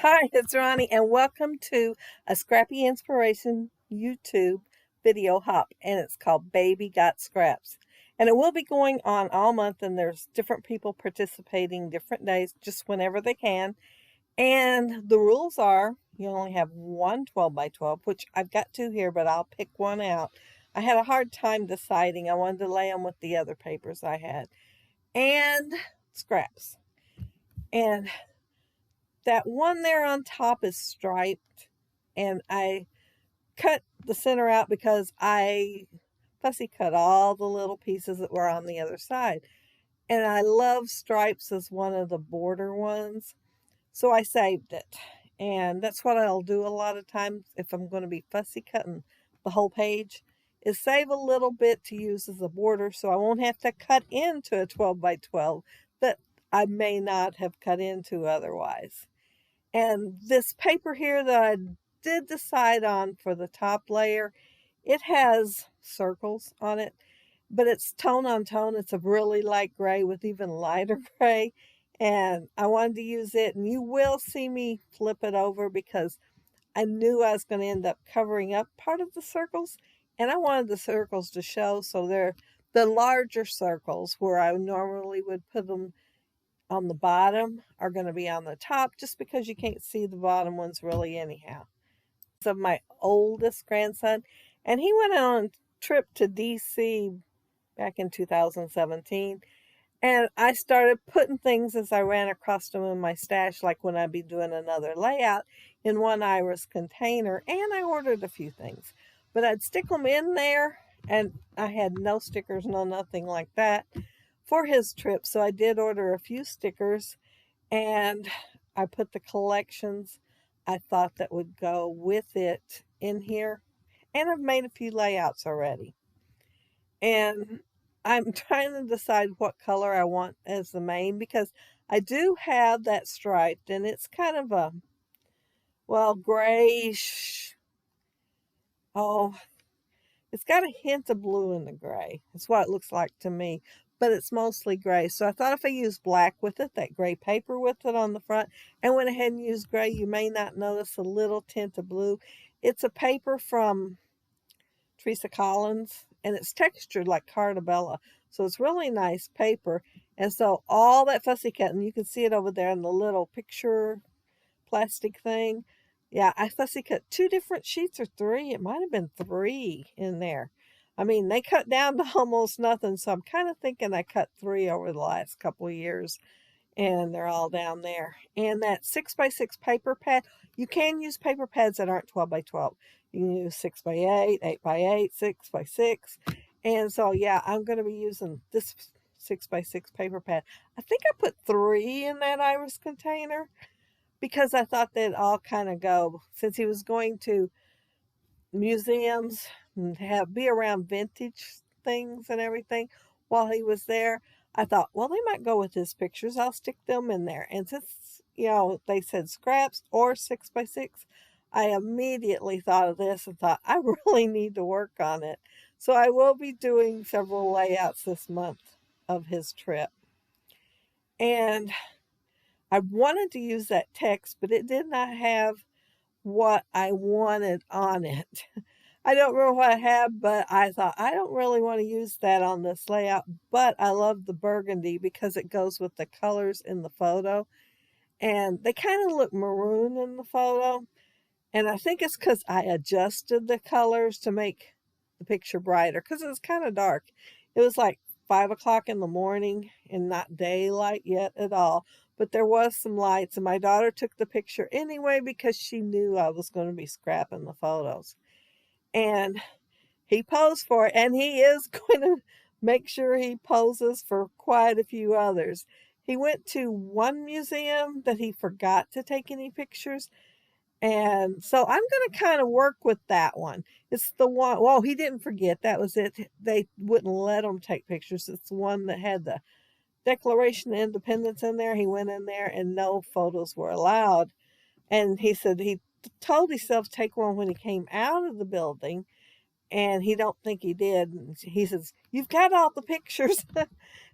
Hi, it's Ronnie, and welcome to a Scrappy Inspiration YouTube video hop, and it's called Baby Got Scraps. And it will be going on all month, and there's different people participating different days, just whenever they can. And the rules are you only have one 12 by 12, which I've got two here, but I'll pick one out. I had a hard time deciding. I wanted to lay them with the other papers I had. And scraps. And that one there on top is striped, and I cut the center out because I fussy cut all the little pieces that were on the other side. And I love stripes as one of the border ones, so I saved it. And that's what I'll do a lot of times if I'm going to be fussy cutting the whole page, is save a little bit to use as a border so I won't have to cut into a 12 by 12 that I may not have cut into otherwise. And this paper here that I did decide on for the top layer, it has circles on it, but it's tone on tone. It's a really light gray with even lighter gray. And I wanted to use it, and you will see me flip it over because I knew I was going to end up covering up part of the circles, and I wanted the circles to show, so they're the larger circles where I normally would put them on the bottom are going to be on the top, just because you can't see the bottom ones really anyhow. Of my oldest grandson, and he went on a trip to DC back in 2017, and I started putting things as I ran across them in my stash, like when I'd be doing another layout, in one iris container. And I ordered a few things, but I'd stick them in there, and I had no stickers, no nothing like that for his trip. So I did order a few stickers, and I put the collections I thought that would go with it in here. And I've made a few layouts already. And I'm trying to decide what color I want as the main, because I do have that striped, and it's kind of a, well, grayish. Oh, it's got a hint of blue in the gray. It's what it looks like to me, but it's mostly gray. So I thought if I used black with it, that gray paper with it on the front, and went ahead and used gray, you may not notice a little tint of blue. It's a paper from Teresa Collins, and it's textured like Cardabella. So it's really nice paper. And so all that fussy cutting, you can see it over there in the little picture plastic thing. Yeah, I fussy cut two different sheets, or three. It might have been three in there. I mean, they cut down to almost nothing, so I'm kind of thinking I cut three over the last couple of years, and they're all down there. And that 6x6 paper pad, you can use paper pads that aren't 12 by 12. You can use 6 by 8, 8 by 8, 6 by 6. And so, yeah, I'm going to be using this 6x6 paper pad. I think I put three in that iris container, because I thought they'd all kind of go, since he was going to museums and be around vintage things and everything while he was there. I thought, well, they might go with his pictures. I'll stick them in there. And since, they said scraps or 6x6, I immediately thought of this and thought, I really need to work on it. So I will be doing several layouts this month of his trip. And I wanted to use that text, but it did not have what I wanted on it. I don't remember what I had, but I thought I don't really want to use that on this layout, but I love the burgundy because it goes with the colors in the photo, and they kind of look maroon in the photo, and I think it's because I adjusted the colors to make the picture brighter, because it was kind of dark. It was like 5 o'clock in the morning and not daylight yet at all, but there was some lights, and my daughter took the picture anyway because she knew I was going to be scrapping the photos. And he posed for it, and he is going to make sure he poses for quite a few others. He went to one museum that he forgot to take any pictures, and so I'm going to kind of work with that one. It's the one, well, he didn't forget, that was it. They wouldn't let him take pictures. It's the one that had the Declaration of Independence in there. He went in there and no photos were allowed. And he said he told himself to take one when he came out of the building, and he don't think he did. And he says, you've got all the pictures.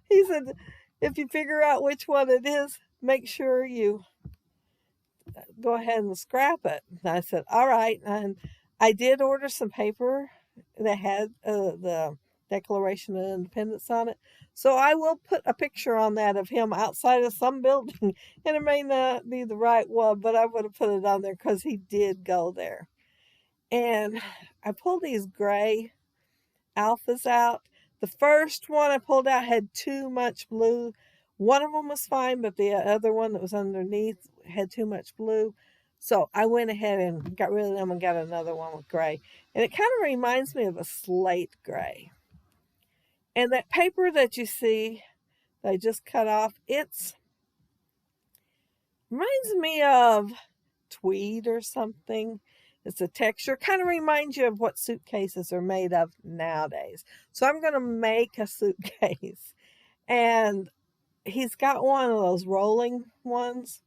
He said, if you figure out which one it is, make sure you go ahead and scrap it. And I said, all right. And I did order some paper that had the Declaration of Independence on it. So I will put a picture on that of him outside of some building. And it may not be the right one, but I would have put it on there because he did go there. And I pulled these gray alphas out. The first one I pulled out had too much blue. One of them was fine, but the other one that was underneath had too much blue. So I went ahead and got rid of them and got another one with gray. And it kind of reminds me of a slate gray. And that paper that you see that I just cut off, it's reminds me of tweed or something. It's a texture, kind of reminds you of what suitcases are made of nowadays. So I'm going to make a suitcase. And he's got one of those rolling ones.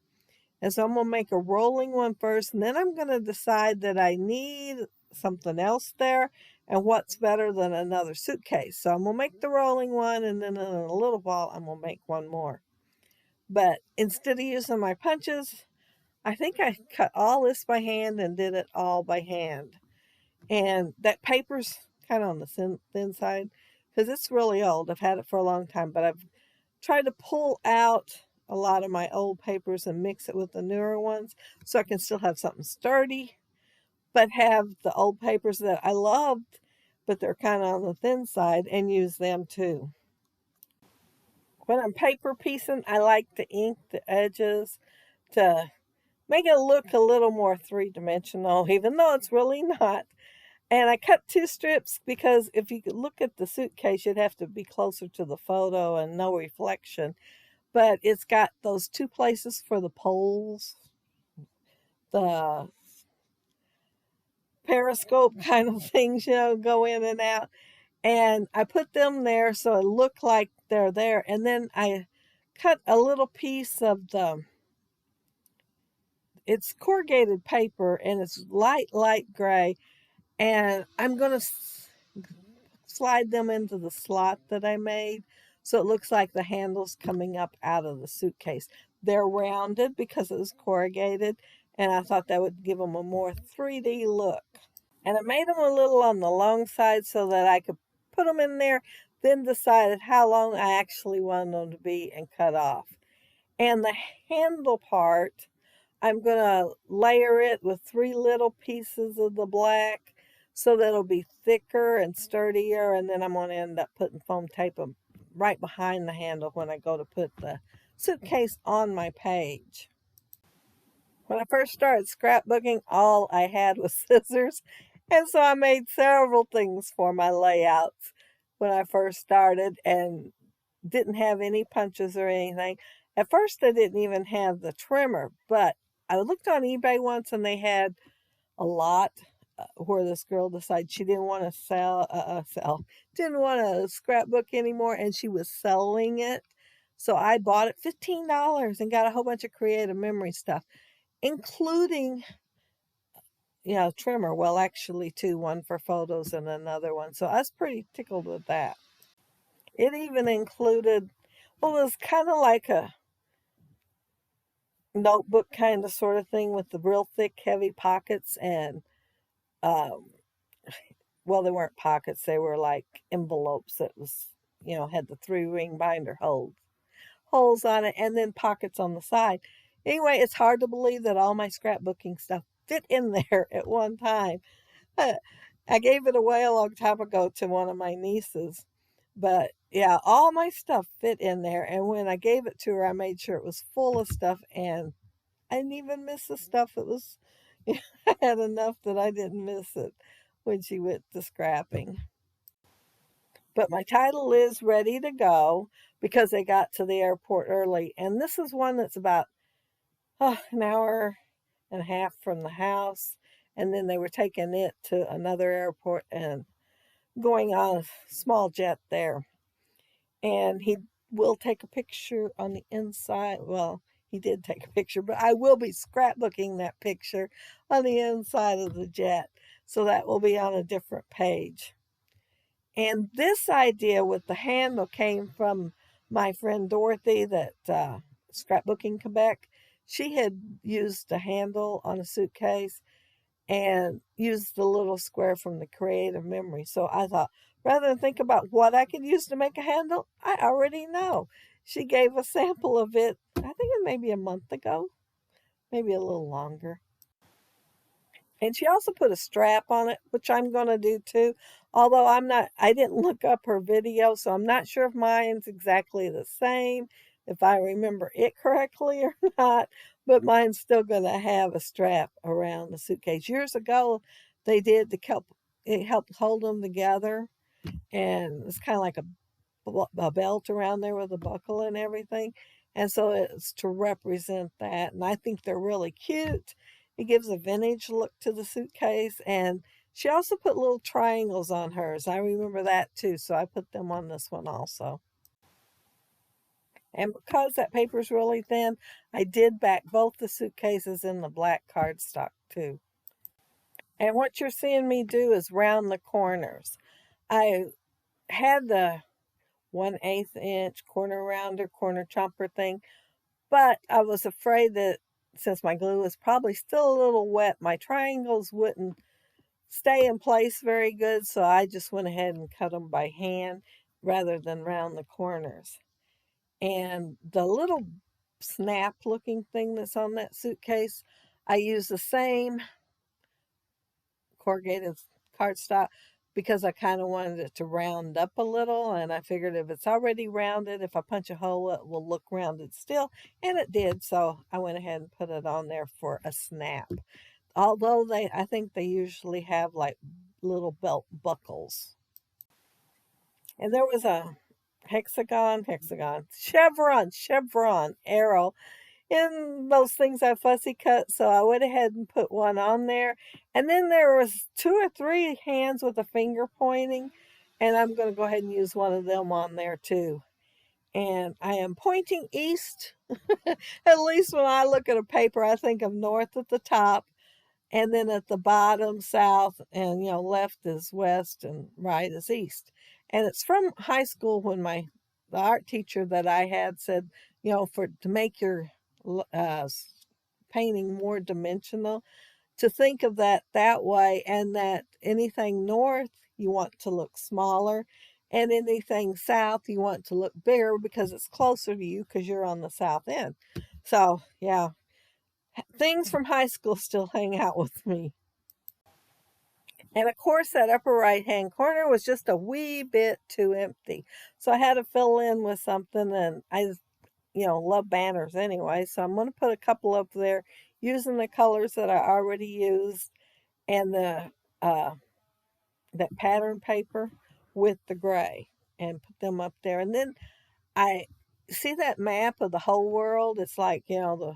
And so I'm going to make a rolling one first. And then I'm going to decide that I need something else there. And what's better than another suitcase. So I'm going to make the rolling one. And then in a little while, I'm going to make one more. But instead of using my punches, I think I cut all this by hand and did it all by hand. And that paper's kind of on the thin side because it's really old. I've had it for a long time, but I've tried to pull out a lot of my old papers and mix it with the newer ones so I can still have something sturdy, but have the old papers that I loved, but they're kind of on the thin side, and use them too. When I'm paper piecing, I like to ink the edges to make it look a little more three-dimensional, even though it's really not. And I cut 2 strips because if you could look at the suitcase, you'd have to be closer to the photo and no reflection. But it's got those 2 places for the poles, the periscope kind of things, go in and out. And I put them there so it looked like they're there. And then I cut a little piece of it's corrugated paper and it's light gray. And I'm going to slide them into the slot that I made so it looks like the handle's coming up out of the suitcase. They're rounded because it was corrugated, and I thought that would give them a more 3D look. And I made them a little on the long side so that I could put them in there, then decided how long I actually wanted them to be and cut off. And the handle part, I'm going to layer it with 3 little pieces of the black so that it'll be thicker and sturdier. And then I'm going to end up putting foam tape right behind the handle when I go to put the suitcase on my page. When I first started scrapbooking, all I had was scissors. And so I made several things for my layouts when I first started and didn't have any punches or anything. At first, I didn't even have the trimmer, but I looked on eBay once and they had a lot where this girl decided she didn't want to didn't want to scrapbook anymore, and she was selling it. So I bought it $15 and got a whole bunch of creative memory stuff, including, trimmer. Well, actually 2, one for photos and another one. So I was pretty tickled with that. It even included, well, it was kind of like a notebook kind of sort of thing with the real thick, heavy pockets and well, they weren't pockets. They were like envelopes that was, had the 3-ring binder holes on it, and then pockets on the side. Anyway, it's hard to believe that all my scrapbooking stuff fit in there at one time. I gave it away a long time ago to one of my nieces. But yeah, all my stuff fit in there. And when I gave it to her, I made sure it was full of stuff, and I didn't even miss the stuff that was, I had enough that I didn't miss it when she went to scrapping. But my title is ready to go because I got to the airport early. And this is one that's about an hour and a half from the house. And then they were taking it to another airport and going on a small jet there. And he will take a picture on the inside. Well, he did take a picture, but I will be scrapbooking that picture on the inside of the jet. So that will be on a different page. And this idea with the handle came from my friend Dorothy that Scrapbooking Quebec. she had used a handle on a suitcase and used the little square from the creative memory. So I thought, rather than think about what I could use to make a handle, I already know. She gave a sample of it, I think it may be a month ago, maybe a little longer. And she also put a strap on it, which I'm going to do too. Although I didn't look up her video, so I'm not sure if mine's exactly the same, if I remember it correctly or not. But mine's still going to have a strap around the suitcase. Years ago, they did to help, it helped hold them together. And it's kind of like a belt around there with a buckle and everything. And so it's to represent that. And I think they're really cute. It gives a vintage look to the suitcase. And she also put little triangles on hers. I remember that too. So I put them on this one also. And because that paper is really thin, I did back both the suitcases in the black cardstock too. And what you're seeing me do is round the corners. I had the 1/8 inch corner rounder, corner chomper thing. But I was afraid that since my glue was probably still a little wet, my triangles wouldn't stay in place very good. So I just went ahead and cut them by hand rather than round the corners. And the little snap looking thing that's on that suitcase, I use the same corrugated cardstock because I kind of wanted it to round up a little, and I figured if it's already rounded, if I punch a hole, it will look rounded still, and it did, so I went ahead and put it on there for a snap. Although I think they usually have like little belt buckles. And there was a chevron arrow in those things I fussy cut, so I went ahead and put one on there. And then there was 2 or 3 hands with a finger pointing, and I'm going to go ahead and use one of them on there too. And I am pointing east. At least when I look at a paper, I think of north at the top, and then at the bottom, south, and left is west and right is east. And it's from high school when the art teacher that I had said, for to make your uh, painting more dimensional, to think of that way, and that anything north you want to look smaller, and anything south you want to look bigger because it's closer to you because you're on the south end. So yeah, things from high school still hang out with me. And of course, that upper right hand corner was just a wee bit too empty. So I had to fill in with something, and I love banners anyway. So I'm going to put a couple up there using the colors that I already used and uh, that pattern paper with the gray, and put them up there. And then I see that map of the whole world. It's like, the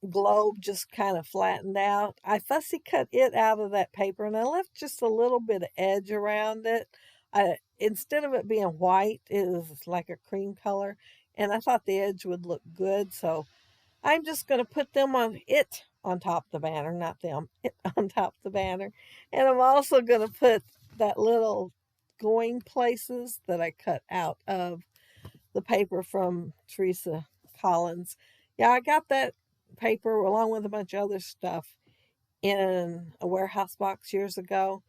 globe just kind of flattened out. I fussy cut it out of that paper, and I left just a little bit of edge around it. Instead of it being white, it was like a cream color, and I thought the edge would look good, so I'm just going to put them on top of the banner, not them, it on top of the banner. And I'm also going to put that little going places that I cut out of the paper from Teresa Collins. Yeah, I got that paper along with a bunch of other stuff in a warehouse box years ago.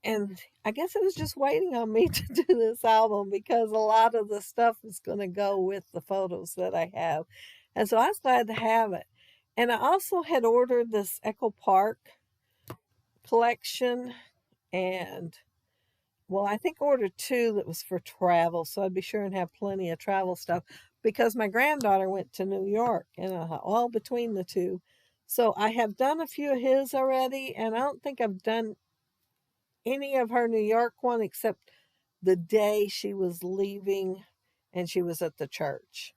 And I guess it was just waiting on me to do this album because a lot of the stuff is going to go with the photos that I have. And so I was glad to have it. And I also had ordered this Echo Park collection, and well, I think ordered 2 that was for travel, so I'd be sure and have plenty of travel stuff because my granddaughter went to New York, and I thought, well, between the 2. So I have done a few of his already, and I don't think I've done any of her New York one except the day she was leaving and she was at the church.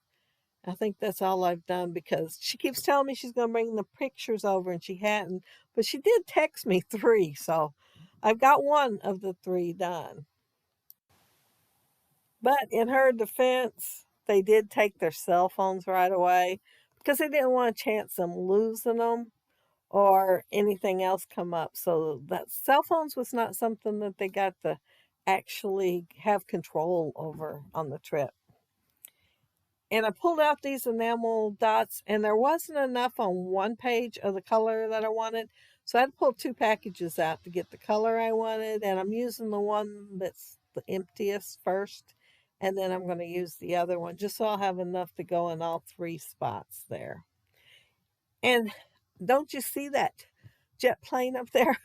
I think that's all I've done because she keeps telling me she's going to bring the pictures over and she hadn't, but she did text me 3, so I've got 1 of the 3 done. But in her defense, they did take their cell phones right away because they didn't want to chance them losing them or anything else come up. So that cell phones was not something that they got to actually have control over on the trip. And I pulled out these enamel dots, and there wasn't enough on one page of the color that I wanted. So I had to pull 2 packages out to get the color I wanted. And I'm using the one that's the emptiest first. And then I'm going to use the other one just so I'll have enough to go in all 3 spots there. And don't you see that jet plane up there?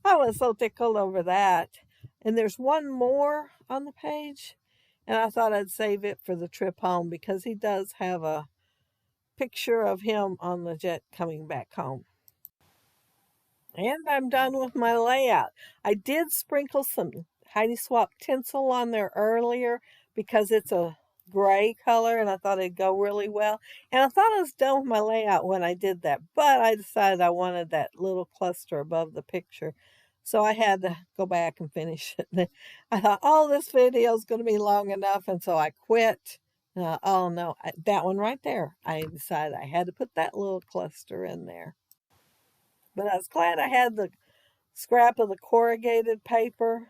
I was so tickled over that. And there's one more on the page. And I thought I'd save it for the trip home because he does have a picture of him on the jet coming back home. And I'm done with my layout. I did sprinkle some Heidi Swap tinsel on there earlier because it's a gray color and I thought it'd go really well. And I thought I was done with my layout when I did that, but I decided I wanted that little cluster above the picture. So I had to go back and finish it. I thought, oh, this video is going to be long enough. And so I quit. Oh, no, that one right there. I decided I had to put that little cluster in there. But I was glad I had the scrap of the corrugated paper.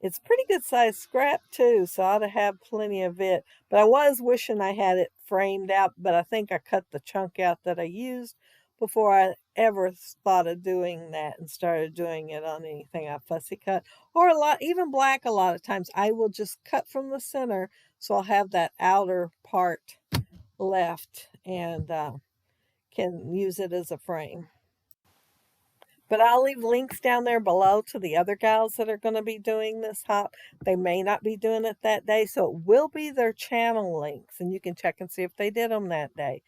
It's pretty good sized scrap too, so I ought to have plenty of it. But I was wishing I had it framed out, but I think I cut the chunk out that I used before I ever thought of doing that and started doing it on anything I fussy cut. Or a lot, even black a lot of times, I will just cut from the center so I'll have that outer part left and can use it as a frame. But I'll leave links down there below to the other gals that are going to be doing this hop. They may not be doing it that day, so it will be their channel links, and you can check and see if they did them that day.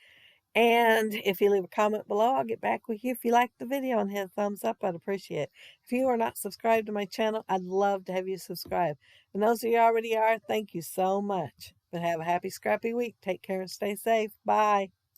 And if you leave a comment below, I'll get back with you. If you liked the video and hit a thumbs up, I'd appreciate it. If you are not subscribed to my channel, I'd love to have you subscribe. And those of you already are, thank you so much. But have a happy, scrappy week. Take care and stay safe. Bye.